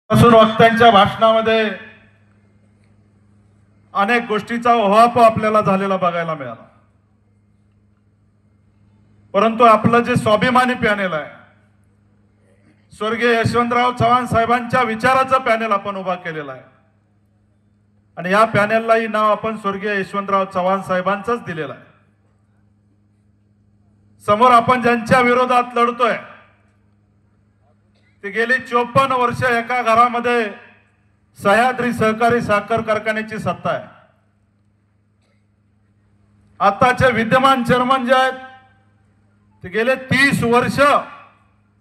असून वक्त्यांच्या भाषणामध्ये अनेक गोष्टीचा ओहापोह आपल्याला झालेला बघायला मिळाला। परंतु आपलं जे स्वाभिमानी पॅनेल आहे, स्वर्गीय यशवंतराव चव्हाण साहेबांच्या विचाराचं पॅनेल आपण उभा केलेला आहे आणि या पॅनेललाही नाव आपण स्वर्गीय यशवंतराव चव्हाण साहेबांचंच दिलेलं आहे। समोर आपण ज्यांच्या विरोधात लढतोय ते गेली 54 वर्ष एका घरामध्ये सह्याद्री सहकारी साखर कारखान्याची सत्ता आहे। आताचे विद्यमान चेअरमन जे आहेत ते गेले 30 वर्ष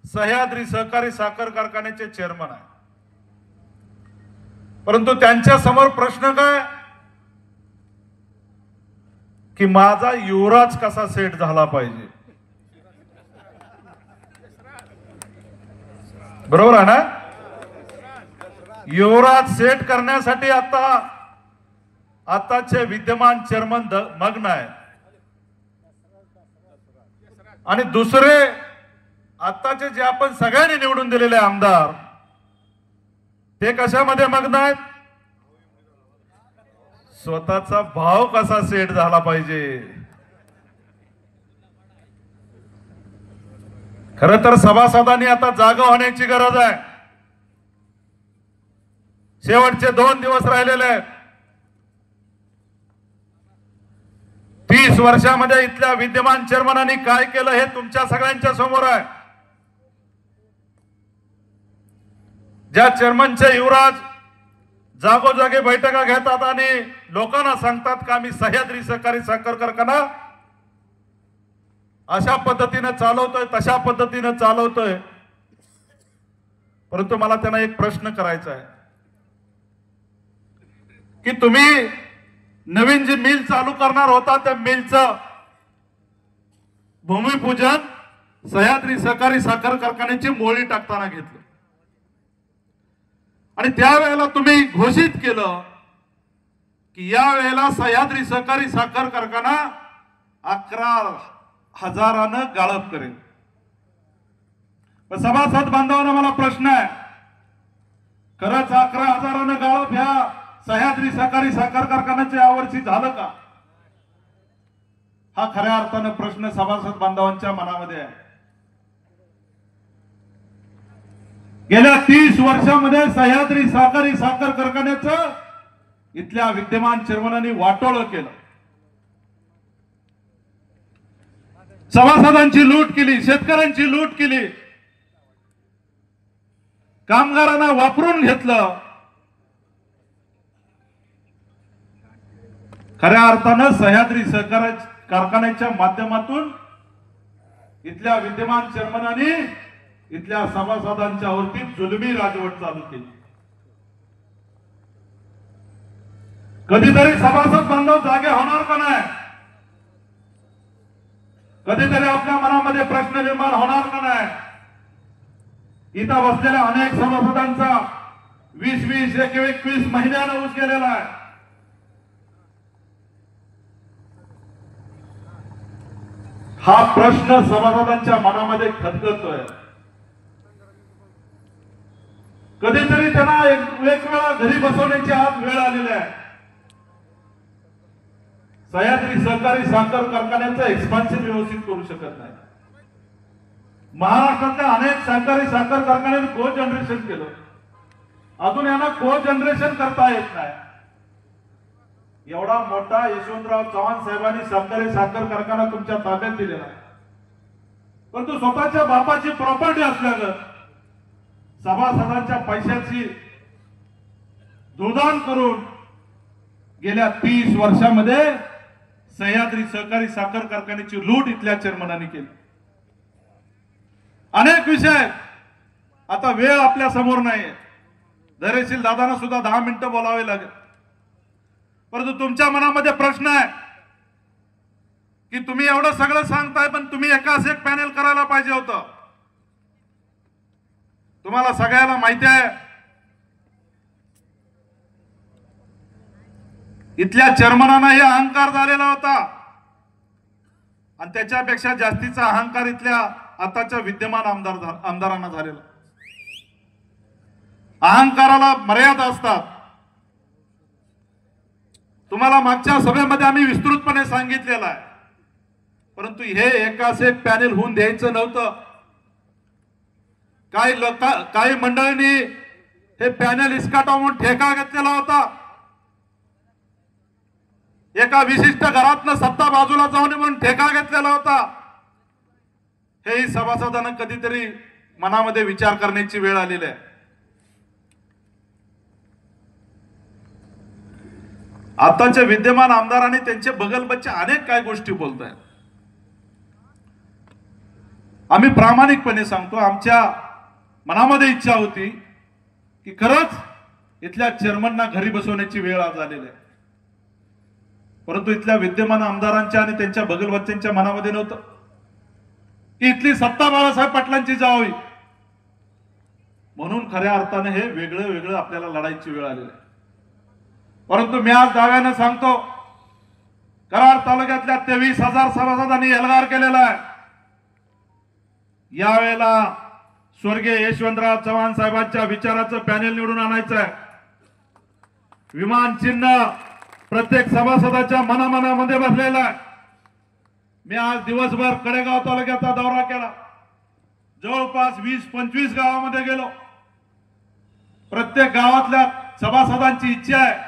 सह्याद्री सहकारी साखर कारखान्याचे चेअरमन आहे। परंतु त्यांच्या समोर प्रश्न काय की माझा युवराज कसा सेट झाला पाहिजे। बरोबर आहे ना? युवराज सेट करण्यासाठी आताचे विद्यमान चेअरमन मग्न आहेत आणि दुसरे आताचे जे आपण सगळ्यांनी निवडून दिलेले आमदार ते कशामध्ये मग्न आहेत? स्वतःचा भाव कसा सेट झाला पाहिजे। खरं तर सभासदांनी आता जागा होण्याची गरज आहे। शेवटचे 2 दिवस राहिलेले आहेत। 30 वर्षामध्ये इथल्या विद्यमान चेअरमनांनी काय केलं हे तुमच्या सगळ्यांच्या समोर आहे। ज्या चेअरमनचे युवराज जागोजागी बैठका घेतात आणि लोकांना सांगतात का मी सह्याद्री सहकारी साखर कारखाना अशा पद्धतीने चालवतोय, तशा पद्धतीने चालवतोय, परंतु मला त्यांना एक प्रश्न करायचा आहे की तुम्ही नवीन जी मिल चालू करणार होता त्या मिलचं भूमिपूजन सह्याद्री सहकारी साखर कारखान्याची मोळी टाकताना घेतलं आणि त्यावेळेला तुम्ही घोषित केलं की या वेळेला सह्याद्री सहकारी साखर कारखाना 11,000 गाळप करेल। सभासद बांधवांना मला प्रश्न आहे, खरंच 11,000 गाळप ह्या सह्याद्री सहकारी साखर कारखान्याचे यावर्षी झालं का? हा खऱ्या अर्थानं प्रश्न सभासद बांधवांच्या मनामध्ये आहे। गेल्या 30 वर्षामध्ये सह्याद्री सहकारी साखर कारखान्याचं इथल्या विद्यमान चेअरमनांनी वाटोळं केलं। सभासदांची लूट केली, शेतकऱ्यांची लूट केली, कामगारांना वापरून घेतलं। खऱ्या अर्थानं सह्याद्री सहकारी कारखान्याच्या माध्यमातून इथल्या विद्यमान चेअरमनांनी इथल्या सभासदांच्या वरती जुलमी राजवट चालू केली। कधीतरी सभासद बांधव जागे होणार का नाही? कधीतरी आपल्या मनामध्ये प्रश्न निर्माण होणार का नाही? इथं बसलेल्या अनेक सभासदांचा 20-20, 21 महिन्यानं ऊस गेलेला आहे। हा प्रश्न सभासदांच्या मनामध्ये खदगदतोय। कधीतरी त्यांना एक वेळा घरी बसवण्याची आज वेळ आलेली आहे। सह्याद्री सहकारी साखर कारखान्याचं एक्सपान्शन व्यवस्थित करू शकत नाही। महाराष्ट्रातल्या अनेक सहकारी साखर कारखान्यांनी को जनरेशन केलं, अजून यांना को जनरेशन करता येत नाही। एवढा मोठा यशवंतराव चव्हाण साहेबांनी सहकारी साखर कारखाना तुमच्या ताब्यात दिलेला आहे, परंतु स्वतःच्या बापाची प्रॉपर्टी असल्यानं सभासदांच्या पैशाची दुधान करून गेल्या 30 वर्षामध्ये सह्याद्री सहकारी साखर कारखान्याची लूट इथल्या चेअरमनांनी केली। अनेक विषय आता वेळ आपल्या समोर नाही, धैर्यशील दादांना सुद्धा 10 मिनिटं बोलावे लागेल, परंतु तुमच्या मनामध्ये प्रश्न आहे की तुम्ही एवढं सगळं सांगताय पण तुम्ही एकाच एक पॅनेल करायला पाहिजे होतं। तुम्हाला सगळ्याला माहिती आहे इथल्या चेअरमनांना हे अहंकार झालेला होता आणि त्याच्यापेक्षा जास्तीचा अहंकार इथल्या आताच्या विद्यमान आमदारांना झालेला। अहंकाराला मर्यादा असतात. तुम्हाला मागच्या सभेमध्ये आम्ही विस्तृतपणे सांगितलेलं आहे. परंतु हे एकाच एक पॅनेल होऊन द्यायचं नव्हतं. काही मंडळींनी हे पॅनेल इसकाटा म्हणून ठेका घेतलेला होता. एका विशिष्ट घरातनं सत्ता बाजूला जाऊ नये म्हणून ठेका घेतलेला होता. हेही सभासदांना कधीतरी मनामध्ये विचार करण्याची वेळ आलेली आहे. आताचे विद्यमान आमदार आणि त्यांचे बगलबच्चे अनेक काय गोष्टी बोलत आहेत. आम्ही प्रामाणिकपणे सांगतो, आमच्या मनामध्ये इच्छा होती की खरंच इथल्या चेअरमनना घरी बसवण्याची वेळ आज आलेली आहे. परंतु इथल्या विद्यमान आमदारांच्या आणि त्यांच्या बगलबच्च्यांच्या मनामध्ये नव्हतं की इथली सत्ता बाळासाहेब पाटलांची जावी. म्हणून खऱ्या अर्थाने हे वेगळं वेगळं आपल्याला लढायची वेळ आलेली आहे. परंतु मी आज दाव्याने सांगतो, कराड तालुक्यातल्या 23,000 सभासदांनी एल्गार केलेला आहे. यावेळेला स्वर्गीय यशवंतराव चव्हाण साहेबांच्या विचाराचं पॅनेल निवडून आणायचं आहे. विमान चिन्ह प्रत्येक सभासदाच्या मनामध्ये बसलेलं आहे. मी आज दिवसभर कडेगाव तालुक्याचा दौरा केला. जवळपास 20-25 गावामध्ये गेलो. प्रत्येक गावातल्या सभासदांची इच्छा आहे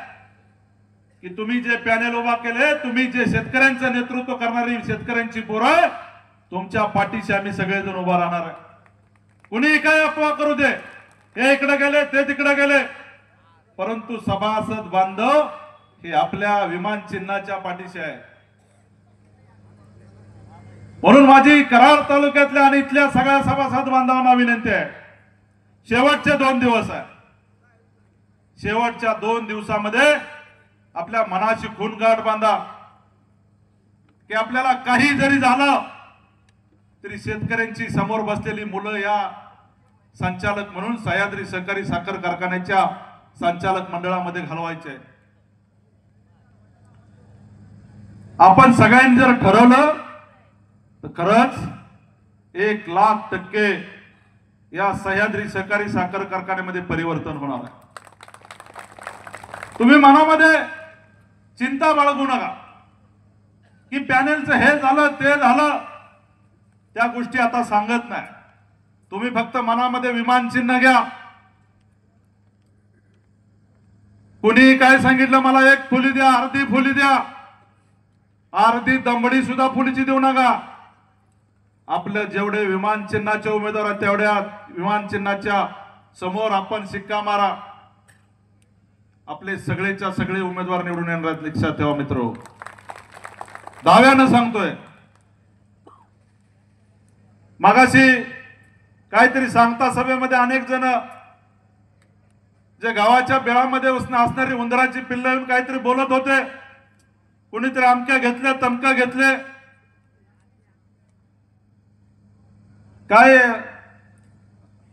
की तुम्ही जे पॅनेल उभा केले, तुम्ही जे शेतकऱ्यांचं नेतृत्व करणारी शेतकऱ्यांची पोरं, तुमच्या पाठीशी आम्ही सगळेजण उभा राहणार आहे. कुणी काय अफवा करू दे, हे इकडे गेले ते तिकडे गेले, परंतु सभासद बांधव हे आपल्या विमान चिन्हाच्या पाठीशी आहे. म्हणून माझी कराड तालुक्यातल्या आणि इथल्या सगळ्या सभासद बांधवांना विनंती आहे, शेवटचे 2 दिवस आहे. शेवटच्या 2 दिवसामध्ये आपल्या मनाची खूणगाठ बांधा की आपल्याला काही जरी झालं तरी शेतकऱ्यांची समोर बसलेली मुलं या संचालक म्हणून सह्याद्री सहकारी साखर कारखान्याच्या संचालक मंडळामध्ये घालवायचे. आपण सगळ्यांनी जर ठरवलं तर खरंच 1,00,000% या सह्याद्री सहकारी साखर कारखान्यामध्ये परिवर्तन होणार आहे. तुम्ही मनामध्ये चिंता बाळगू नका की पॅनेलचं हे झालं ते झालं, त्या गोष्टी आता सांगत नाही. तुम्ही फक्त मनामध्ये विमान चिन्ह घ्या. कुणी काय सांगितलं, मला 1 फुली द्या, अर्धी फुली द्या, अर्धी दंबडी सुद्धा फुलीची देऊ नका. आपलं जेवढे विमान चिन्हाचे उमेदवार आहेत तेवढ्या विमान चिन्हाच्या समोर आपण शिक्का मारा. आपले सगळेच्या सगळे उमेदवार निवडून येणार, लक्षात ठेवा मित्रो. दाव्यानं सांगतोय. मागाशी काहीतरी सांगता सभेमध्ये अनेक जण जे गावाच्या बेळामध्ये असणारी उंदराची पिल्लं येऊन काहीतरी बोलत होते. कुणीतरी अमक्या घेतले, तमक्या घेतले. काय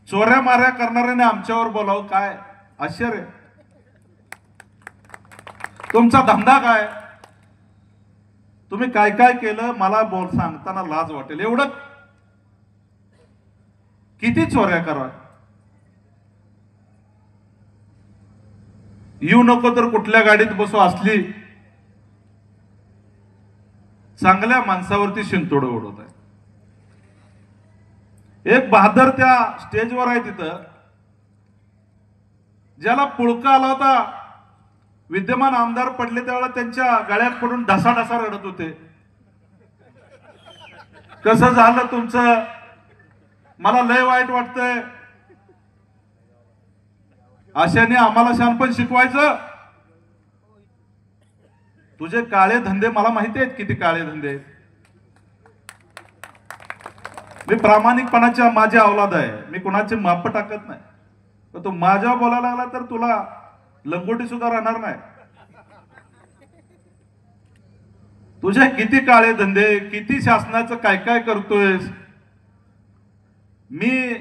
चोऱ्या माऱ्या करणाऱ्याने आमच्यावर बोलावं, काय आश्चर्य. तुमचा धंदा काय, तुम्ही काय काय केलं मला सांगताना लाज वाटेल. एवढं किती चोऱ्या करा, येऊ नको तर कुठल्या गाडीत बसू, असली चांगल्या माणसावरती शिंतोड उडवत आहे. एक बहादर त्या स्टेजवर आहे तिथं, ज्याला पुळका आला होता. विद्यमान आमदार पडले त्यावेळेला त्यांच्या गळ्यात पडून ढसाढसा रडत होते. कसं झालं तुमचं, मला लय वाईट वाटतंय. अशाने आम्हाला शहाणपण शिकवायचं. तुझे काळे धंदे मला माहिती आहेत, किती काळे धंदे आहेत. मी प्रामाणिकपणाच्या माझ्या अवलाद आहे, मी कुणाचे माप टाकत नाही. पण तू माझ्या बोलायला लागला तर तुला लंगोटी सुद्धा राहणार नाही. तुझे किती काळे धंदे, किती शासनाचं काय काय करतोयस. मी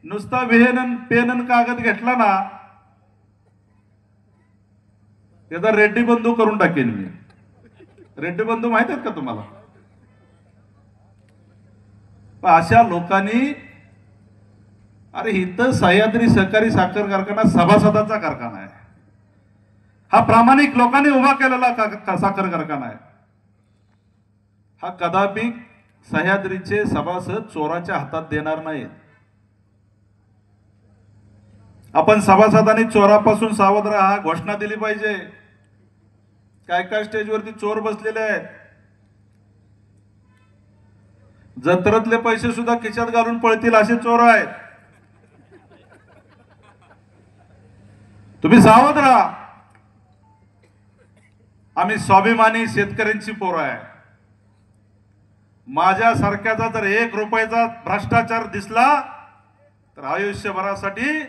नुसता पेन कागद घेतला ना, त्याचा रेड्डी बंधू करून टाकेन मी. रेड्डी बंधू माहित आहेत का तुम्हाला. अशा लोकांनी अरे इथं सह्याद्री सहकारी साखर कारखाना सभासदांचा कारखाना आहे. हा प्रामाणिक लोकांनी उभा केलेला साखर कारखाना आहे. हा कदापि सह्याद्रीचे सभासद चोराच्या हातात देणार नाहीत. आपण सभासदांनी चोरापासून सावध राहा घोषणा दिली पाहिजे. काय काय स्टेजवरती चोर बसलेले आहेत. जत्रेतले पैसे सुद्धा खिशात घालून पळतील असे चोर आहेत. तुम्ही सावध राहा. आम्ही स्वाभिमानी शेतकऱ्यांची पोरं आहे. माझ्यासारख्याचा जर 1 रुपयाचा भ्रष्टाचार दिसला तर आयुष्यभरासाठी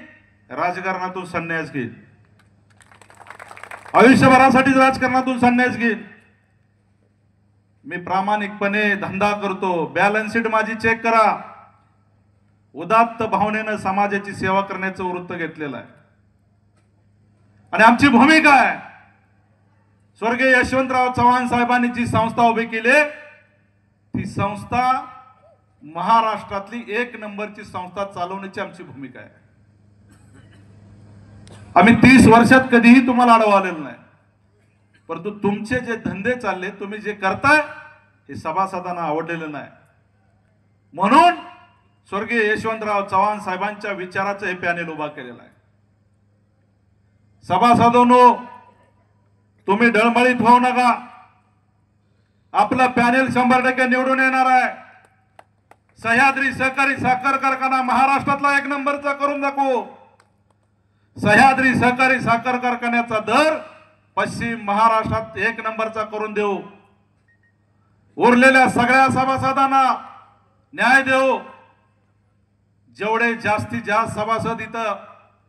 राजकारणातून संन्यास घेईल. आयुष्यभरासाठी राजकारणातून संन्यास घेईल. मी प्रामाणिकपणे धंदा करतो. बॅलन्स शीट माझी चेक करा. उदात्त भावनेनं समाजाची सेवा करण्याचं वृत्त घेतलेलं आहे. आणि आमची भूमिका आहे, स्वर्गीय यशवंतराव चव्हाण साहेबांनी जी संस्था उभी केली ती संस्था महाराष्ट्रातली 1 नंबरची संस्था चालवण्याची आमची भूमिका आहे. आम्ही 30 वर्षात कधीही तुम्हाला अडवलं आलेलं नाही. परंतु तुमचे जे धंदे चालले, तुम्ही जे करताय हे सभासदांना आवडलेलं नाही. म्हणून स्वर्गीय यशवंतराव चव्हाण साहेबांच्या विचाराचं हे पॅनेल उभा केलेलं आहे. सभासदांनो, तुम्ही डळमळीत होऊ नका. आपलं पॅनेल 100% निवडून येणार आहे. सह्याद्री सहकारी साखर कारखाना महाराष्ट्रातला 1 नंबरचा करून दाखवू. सह्याद्री सहकारी साखर कारखान्याचा दर पश्चिम महाराष्ट्रात 1 नंबरचा करून देऊ. उरलेल्या सगळ्या सभासदांना न्याय देऊ. जेवढे जास्तीत जास्त सभासद इथं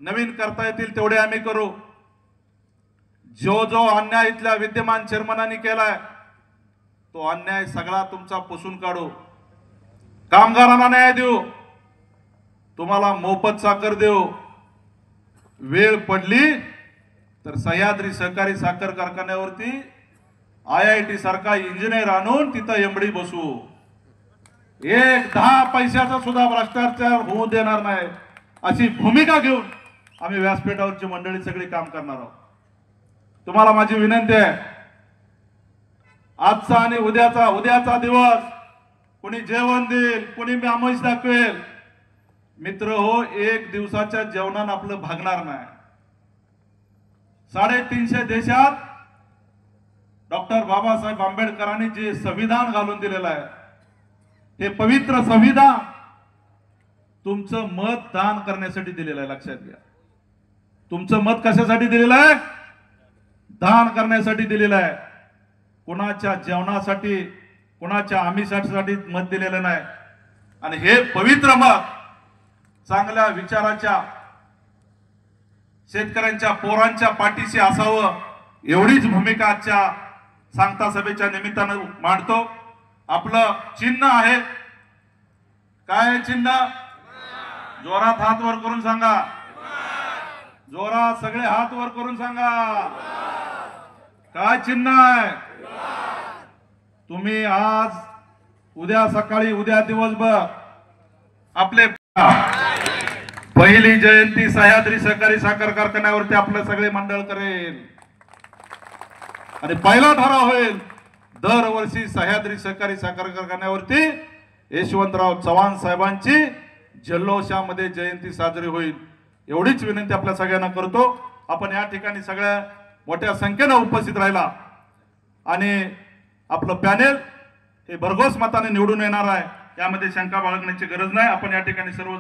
नवीन करता येतील तेवढे आम्ही करू. जो अन्याय इथल्या विद्यमान चेअरमनांनी केलाय तो अन्याय सगळा तुमचा पुसून काढू. कामगारांना न्याय देऊ. तुम्हाला मोफत साखर देऊ. वेळ पडली तर सह्याद्री सहकारी साखर कारखान्यावरती IIT सारखा इंजिनियर आणून तिथं एमडी बसू. 10 पैशाचा सुद्धा भ्रष्टाचार होऊ देणार नाही अशी भूमिका घेऊन आम्ही व्यासपीठावरची मंडळी सगळी काम करणार आहोत. तुम्हाला माझी विनंती आहे, आजचा आणि उद्याचा दिवस कोणी जेवण देईल, कोणी आमिष दाखवेल. मित्र हो, 1 दिवसाच्या जेवणानं आपलं भागणार नाही. 350 देशात डॉक्टर बाबासाहेब आंबेडकरांनी जे संविधान घालून दिलेलं आहे, हे पवित्र संविधान तुमचं मत दान करण्यासाठी दिलेलं आहे. लक्षात घ्या, तुमचं मत कशासाठी दिलेलं आहे? दान करण्यासाठी दिलेलं आहे. कुणाच्या जेवणासाठी, कुणाच्या आमिषासाठी मत दिलेलं नाही. आणि हे पवित्र मत चांगल्या विचाराच्या शेतकऱ्यांच्या पोरांच्या पाठीशी असावं एवढीच भूमिका आजच्या सांगता सभेच्या निमित्तानं मांडतो. आपलं चिन्ह आहे काय? चिन्ह जोरात हात वर करून सांगा. जोरात सगळे हात वर करून सांगा. काय चिन्ह आहे? तुम्ही आज, उद्या सकाळी, उद्या दिवसभर आपले पहिली जयंती सह्याद्री सहकारी साखर कारखान्यावरती आपलं सगळे मंडळ करेल. आणि पहिला ठराव होईल, दरवर्षी सह्याद्री सहकारी साखर कारखान्यावरती यशवंतराव चव्हाण साहेबांची जल्लोषामध्ये जयंती साजरी होईल. एवढीच विनंती आपल्या सगळ्यांना करतो. आपण या ठिकाणी सगळ्या मोठ्या संख्येने उपस्थित राहिला आणि आपलं पॅनेल हे भरघोस मताने निवडून येणार आहे, यामध्ये शंका बाळगण्याची गरज नाही. आपण या ठिकाणी सर्व